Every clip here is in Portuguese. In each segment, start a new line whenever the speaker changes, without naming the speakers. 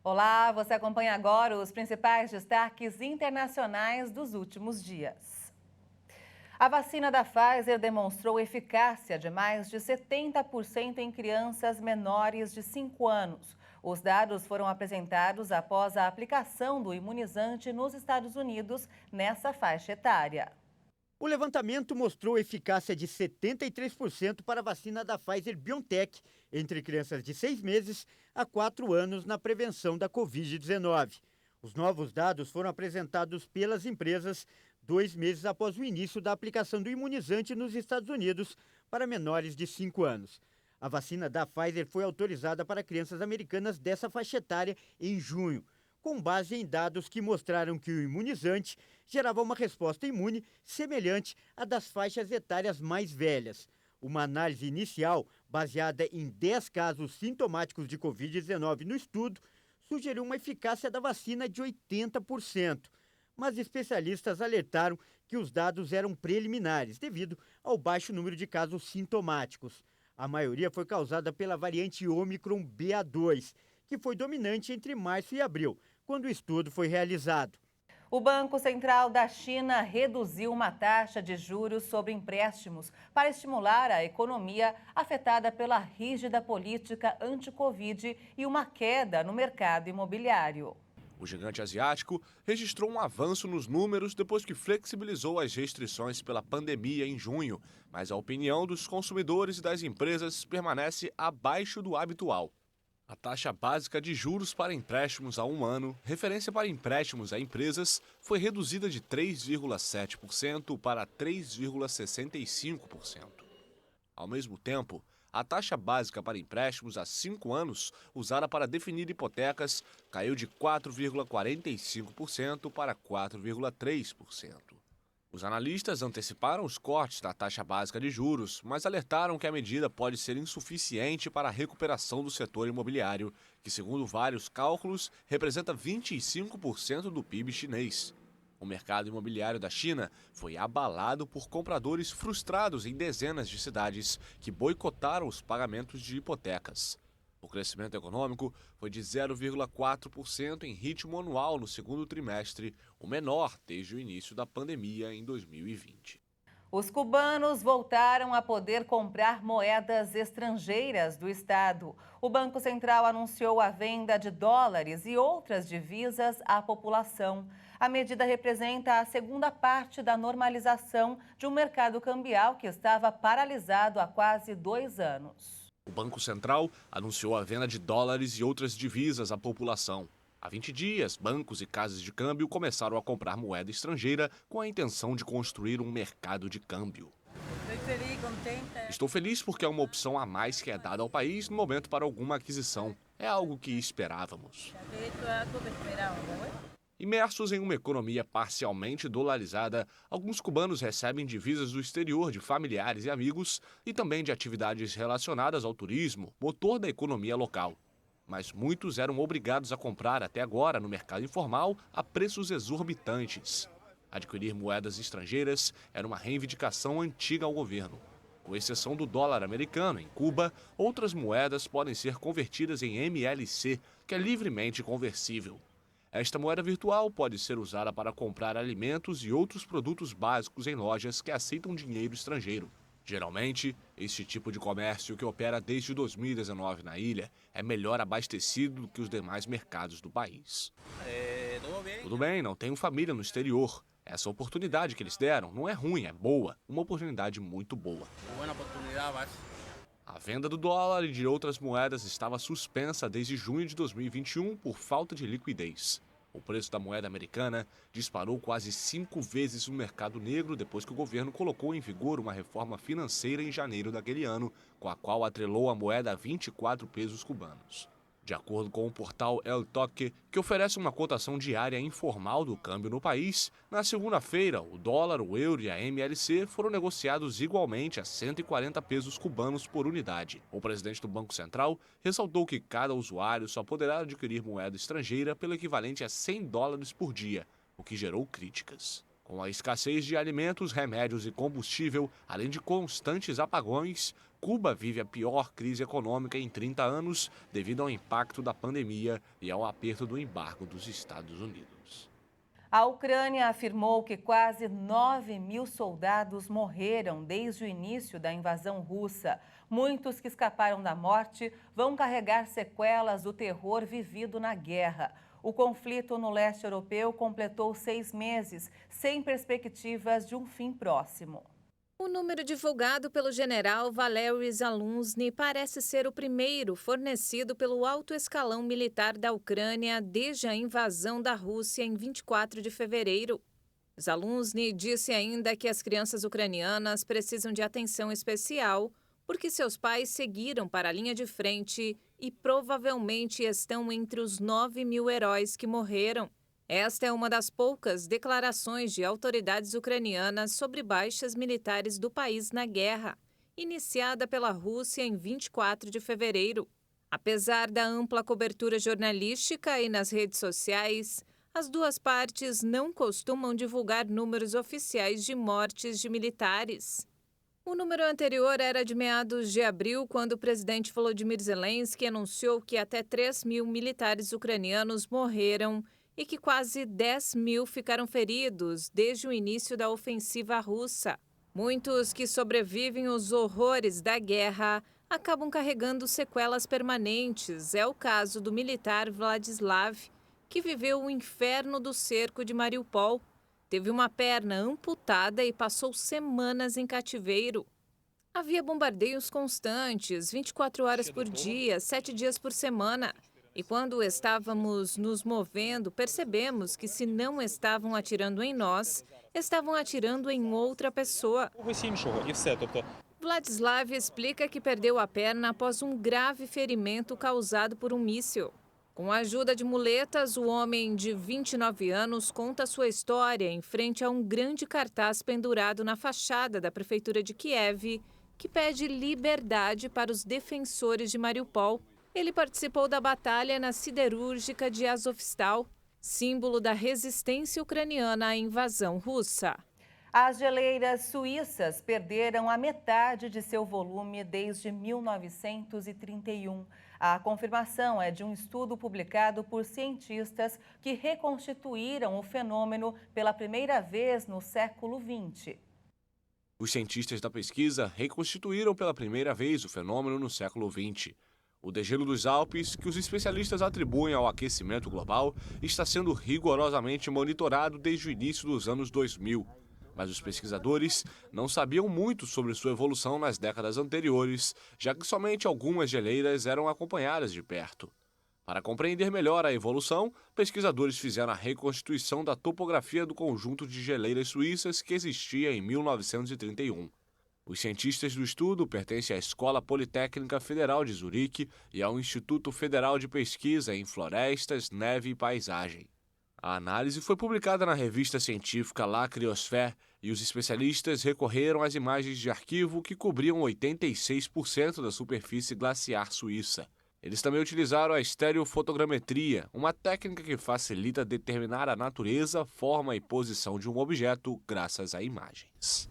Olá, você acompanha agora os principais destaques internacionais dos últimos dias. A vacina da Pfizer demonstrou eficácia de mais de 70% em crianças menores de 5 anos. Os dados foram apresentados após a aplicação do imunizante nos Estados Unidos nessa faixa etária.
O levantamento mostrou eficácia de 73% para a vacina da Pfizer-BioNTech entre crianças de 6 meses a 4 anos na prevenção da Covid-19. Os novos dados foram apresentados pelas empresas 2 meses após o início da aplicação do imunizante nos Estados Unidos para menores de 5 anos. A vacina da Pfizer foi autorizada para crianças americanas dessa faixa etária em junho, com base em dados que mostraram que o imunizante gerava uma resposta imune semelhante à das faixas etárias mais velhas. Uma análise inicial, baseada em 10 casos sintomáticos de Covid-19 no estudo, sugeriu uma eficácia da vacina de 80%. Mas especialistas alertaram que os dados eram preliminares, devido ao baixo número de casos sintomáticos. A maioria foi causada pela variante Ômicron BA2, que foi dominante entre março e abril, quando o estudo foi realizado.
O Banco Central da China reduziu uma taxa de juros sobre empréstimos para estimular a economia afetada pela rígida política anti-Covid e uma queda no mercado imobiliário.
O gigante asiático registrou um avanço nos números depois que flexibilizou as restrições pela pandemia em junho, mas a opinião dos consumidores e das empresas permanece abaixo do habitual. A taxa básica de juros para empréstimos a 1 ano, referência para empréstimos a empresas, foi reduzida de 3,7% para 3,65%. Ao mesmo tempo, a taxa básica para empréstimos a 5 anos, usada para definir hipotecas, caiu de 4,45% para 4,3%. Os analistas anteciparam os cortes da taxa básica de juros, mas alertaram que a medida pode ser insuficiente para a recuperação do setor imobiliário, que, segundo vários cálculos, representa 25% do PIB chinês. O mercado imobiliário da China foi abalado por compradores frustrados em dezenas de cidades que boicotaram os pagamentos de hipotecas. O crescimento econômico foi de 0,4% em ritmo anual no segundo trimestre, o menor desde o início da pandemia em 2020.
Os cubanos voltaram a poder comprar moedas estrangeiras do estado. O Banco Central anunciou a venda de dólares e outras divisas à população. A medida representa a segunda parte da normalização de um mercado cambial que estava paralisado há quase 2 anos.
O Banco Central anunciou a venda de dólares e outras divisas à população. Há 20 dias, bancos e casas de câmbio começaram a comprar moeda estrangeira com a intenção de construir um mercado de câmbio. Estou feliz porque é uma opção a mais que é dada ao país no momento para alguma aquisição. É algo que esperávamos. Imersos em uma economia parcialmente dolarizada, alguns cubanos recebem divisas do exterior de familiares e amigos e também de atividades relacionadas ao turismo, motor da economia local. Mas muitos eram obrigados a comprar até agora no mercado informal a preços exorbitantes. Adquirir moedas estrangeiras era uma reivindicação antiga ao governo. Com exceção do dólar americano, em Cuba, outras moedas podem ser convertidas em MLC, que é livremente conversível. Esta moeda virtual pode ser usada para comprar alimentos e outros produtos básicos em lojas que aceitam dinheiro estrangeiro. Geralmente, este tipo de comércio, que opera desde 2019 na ilha, é melhor abastecido do que os demais mercados do país. Tudo bem, não tenho família no exterior. Essa oportunidade que eles deram não é ruim, é boa. Uma oportunidade muito boa. A venda do dólar e de outras moedas estava suspensa desde junho de 2021 por falta de liquidez. O preço da moeda americana disparou quase 5 vezes no mercado negro depois que o governo colocou em vigor uma reforma financeira em janeiro daquele ano, com a qual atrelou a moeda a 24 pesos cubanos. De acordo com o portal El Toque, que oferece uma cotação diária informal do câmbio no país, na segunda-feira, o dólar, o euro e a MLC foram negociados igualmente a 140 pesos cubanos por unidade. O presidente do Banco Central ressaltou que cada usuário só poderá adquirir moeda estrangeira pelo equivalente a 100 dólares por dia, o que gerou críticas. Com a escassez de alimentos, remédios e combustível, além de constantes apagões, Cuba vive a pior crise econômica em 30 anos devido ao impacto da pandemia e ao aperto do embargo dos Estados Unidos.
A Ucrânia afirmou que quase 9.000 soldados morreram desde o início da invasão russa. Muitos que escaparam da morte vão carregar sequelas do terror vivido na guerra. O conflito no leste europeu completou 6 meses, sem perspectivas de um fim próximo.
O número divulgado pelo general Valery Zaluzny parece ser o primeiro fornecido pelo alto escalão militar da Ucrânia desde a invasão da Rússia em 24 de fevereiro. Zaluzny disse ainda que as crianças ucranianas precisam de atenção especial porque seus pais seguiram para a linha de frente e provavelmente estão entre os 9.000 heróis que morreram. Esta é uma das poucas declarações de autoridades ucranianas sobre baixas militares do país na guerra, iniciada pela Rússia em 24 de fevereiro. Apesar da ampla cobertura jornalística e nas redes sociais, as duas partes não costumam divulgar números oficiais de mortes de militares. O número anterior era de meados de abril, quando o presidente Volodymyr Zelensky anunciou que até 3.000 militares ucranianos morreram e que quase 10.000 ficaram feridos desde o início da ofensiva russa. Muitos que sobrevivem aos horrores da guerra acabam carregando sequelas permanentes. É o caso do militar Vladislav, que viveu o inferno do cerco de Mariupol. Teve uma perna amputada e passou semanas em cativeiro. Havia bombardeios constantes, 24 horas por dia, 7 dias por semana. E quando estávamos nos movendo, percebemos que se não estavam atirando em nós, estavam atirando em outra pessoa. Vladislav explica que perdeu a perna após um grave ferimento causado por um míssil. Com a ajuda de muletas, o homem de 29 anos conta sua história em frente a um grande cartaz pendurado na fachada da prefeitura de Kiev, que pede liberdade para os defensores de Mariupol. Ele participou da batalha na siderúrgica de Azovstal, símbolo da resistência ucraniana à invasão russa.
As geleiras suíças perderam a metade de seu volume desde 1931. A confirmação é de um estudo publicado por cientistas que reconstituíram o fenômeno pela primeira vez no século XX.
Os cientistas da pesquisa reconstituíram pela primeira vez o fenômeno no século XX. O degelo dos Alpes, que os especialistas atribuem ao aquecimento global, está sendo rigorosamente monitorado desde o início dos anos 2000. Mas os pesquisadores não sabiam muito sobre sua evolução nas décadas anteriores, já que somente algumas geleiras eram acompanhadas de perto. Para compreender melhor a evolução, pesquisadores fizeram a reconstituição da topografia do conjunto de geleiras suíças que existia em 1931. Os cientistas do estudo pertencem à Escola Politécnica Federal de Zurique e ao Instituto Federal de Pesquisa em Florestas, Neve e Paisagem. A análise foi publicada na revista científica La Cryosphère e os especialistas recorreram às imagens de arquivo que cobriam 86% da superfície glaciar suíça. Eles também utilizaram a estereofotogrametria, uma técnica que facilita determinar a natureza, forma e posição de um objeto graças a imagens.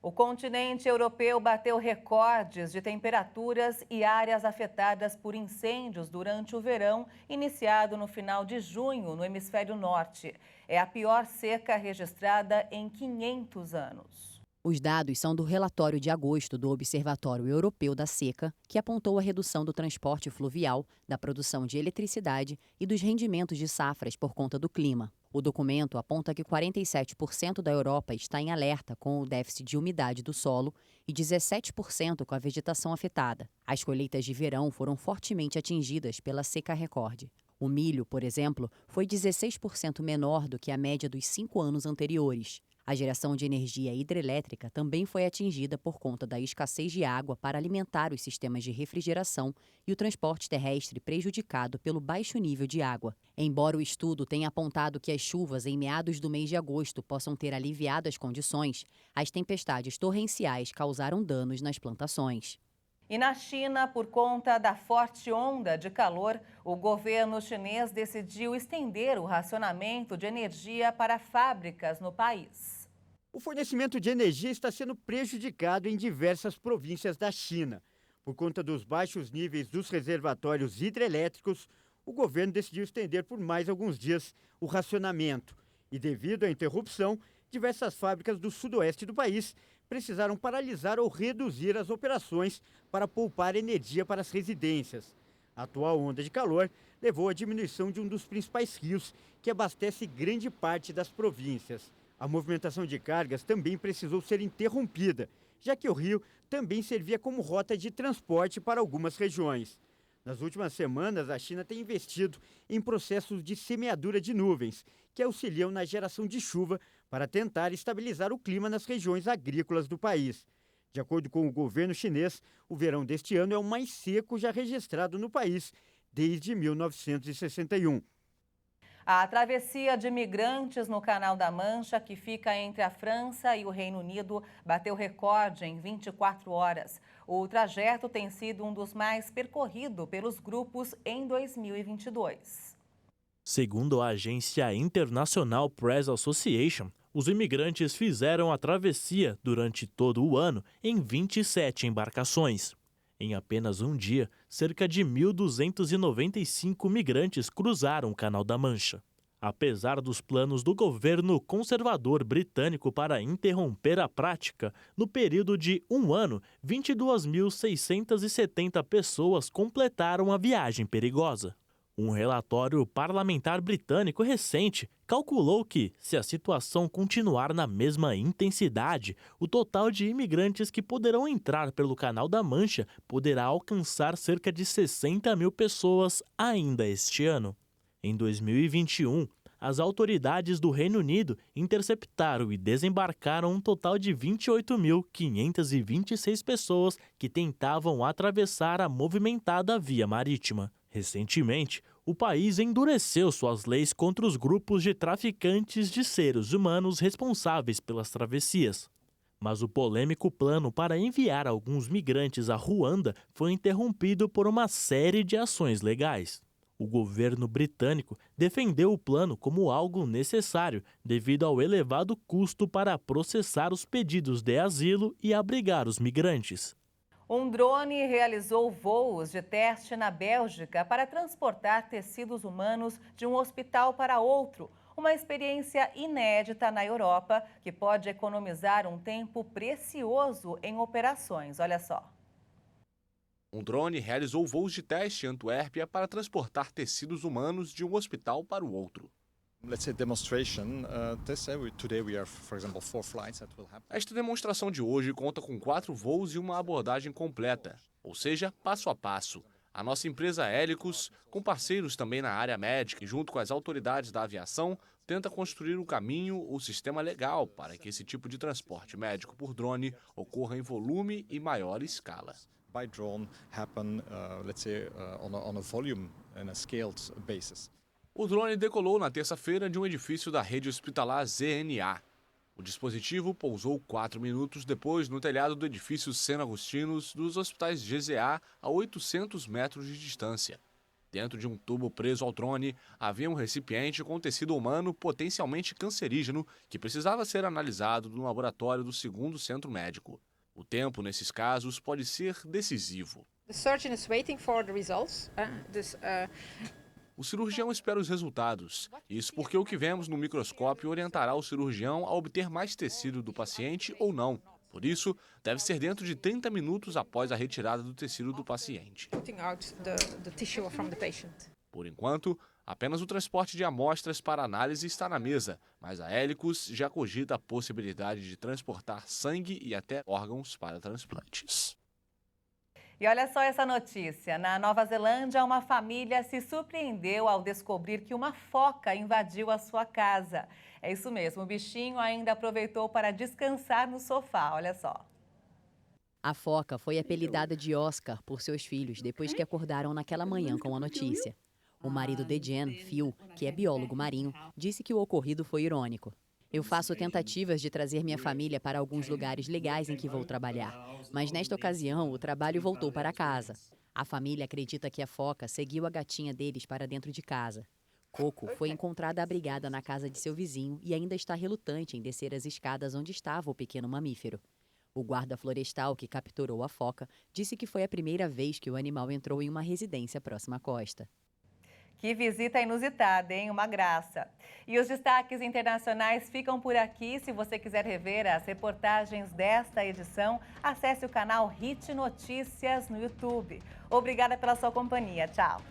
O continente europeu bateu recordes de temperaturas e áreas afetadas por incêndios durante o verão, iniciado no final de junho no hemisfério norte. É a pior seca registrada em 500 anos.
Os dados são do relatório de agosto do Observatório Europeu da Seca, que apontou a redução do transporte fluvial, da produção de eletricidade e dos rendimentos de safras por conta do clima. O documento aponta que 47% da Europa está em alerta com o déficit de umidade do solo e 17% com a vegetação afetada. As colheitas de verão foram fortemente atingidas pela seca recorde. O milho, por exemplo, foi 16% menor do que a média dos 5 anos anteriores. A geração de energia hidrelétrica também foi atingida por conta da escassez de água para alimentar os sistemas de refrigeração e o transporte terrestre prejudicado pelo baixo nível de água. Embora o estudo tenha apontado que as chuvas em meados do mês de agosto possam ter aliviado as condições, as tempestades torrenciais causaram danos nas plantações.
E na China, por conta da forte onda de calor, o governo chinês decidiu estender o racionamento de energia para fábricas no país.
O fornecimento de energia está sendo prejudicado em diversas províncias da China. Por conta dos baixos níveis dos reservatórios hidrelétricos, o governo decidiu estender por mais alguns dias o racionamento. E devido à interrupção, diversas fábricas do sudoeste do país precisaram paralisar ou reduzir as operações para poupar energia para as residências. A atual onda de calor levou à diminuição de um dos principais rios que abastece grande parte das províncias. A movimentação de cargas também precisou ser interrompida, já que o rio também servia como rota de transporte para algumas regiões. Nas últimas semanas, a China tem investido em processos de semeadura de nuvens, que auxiliam na geração de chuva para tentar estabilizar o clima nas regiões agrícolas do país. De acordo com o governo chinês, o verão deste ano é o mais seco já registrado no país desde 1961.
A travessia de imigrantes no Canal da Mancha, que fica entre a França e o Reino Unido, bateu recorde em 24 horas. O trajeto tem sido um dos mais percorridos pelos grupos em 2022.
Segundo a agência International Press Association, os imigrantes fizeram a travessia durante todo o ano em 27 embarcações. Em apenas um dia, cerca de 1.295 migrantes cruzaram o Canal da Mancha. Apesar dos planos do governo conservador britânico para interromper a prática, no período de um ano, 22.670 pessoas completaram a viagem perigosa. Um relatório parlamentar britânico recente calculou que, se a situação continuar na mesma intensidade, o total de imigrantes que poderão entrar pelo Canal da Mancha poderá alcançar cerca de 60 mil pessoas ainda este ano. Em 2021, as autoridades do Reino Unido interceptaram e desembarcaram um total de 28.526 pessoas que tentavam atravessar a movimentada via marítima. Recentemente, o país endureceu suas leis contra os grupos de traficantes de seres humanos responsáveis pelas travessias. Mas o polêmico plano para enviar alguns migrantes a Ruanda foi interrompido por uma série de ações legais. O governo britânico defendeu o plano como algo necessário devido ao elevado custo para processar os pedidos de asilo e abrigar os migrantes.
Um drone realizou voos de teste na Bélgica para transportar tecidos humanos de um hospital para outro. Uma experiência inédita na Europa que pode economizar um tempo precioso em operações. Olha só.
Um drone realizou voos de teste em Antuérpia para transportar tecidos humanos de um hospital para o outro. Esta demonstração de hoje conta com 4 voos e uma abordagem completa, ou seja, passo a passo. A nossa empresa Helicus, com parceiros também na área médica e junto com as autoridades da aviação, tenta construir um caminho ou sistema legal para que esse tipo de transporte médico por drone ocorra em volume e maior escala.
By drone happen, on a volume and a scaled basis.
O drone decolou na terça-feira de um edifício da rede hospitalar ZNA. O dispositivo pousou 4 minutos depois no telhado do edifício Seno Agustinos dos hospitais GZA a 800 metros de distância. Dentro de um tubo preso ao drone, havia um recipiente com tecido humano potencialmente cancerígeno que precisava ser analisado no laboratório do 2º centro médico. O tempo, nesses casos, pode ser decisivo. O cirurgião espera os resultados. Isso porque o que vemos no microscópio orientará o cirurgião a obter mais tecido do paciente ou não. Por isso, deve ser dentro de 30 minutos após a retirada do tecido do paciente. Por enquanto, apenas o transporte de amostras para análise está na mesa, mas a Helicus já cogita a possibilidade de transportar sangue e até órgãos para transplantes.
E olha só essa notícia. Na Nova Zelândia, uma família se surpreendeu ao descobrir que uma foca invadiu a sua casa. É isso mesmo, o bichinho ainda aproveitou para descansar no sofá, olha só.
A foca foi apelidada de Oscar por seus filhos depois que acordaram naquela manhã com a notícia. O marido de Jen, Phil, que é biólogo marinho, disse que o ocorrido foi irônico. Eu faço tentativas de trazer minha família para alguns lugares legais em que vou trabalhar, mas nesta ocasião o trabalho voltou para casa. A família acredita que a foca seguiu a gatinha deles para dentro de casa. Coco foi encontrada abrigada na casa de seu vizinho e ainda está relutante em descer as escadas onde estava o pequeno mamífero. O guarda florestal que capturou a foca disse que foi a primeira vez que o animal entrou em uma residência próxima à costa.
Que visita inusitada, hein? Uma graça. E os destaques internacionais ficam por aqui. Se você quiser rever as reportagens desta edição, acesse o canal HIT Notícias no YouTube. Obrigada pela sua companhia. Tchau.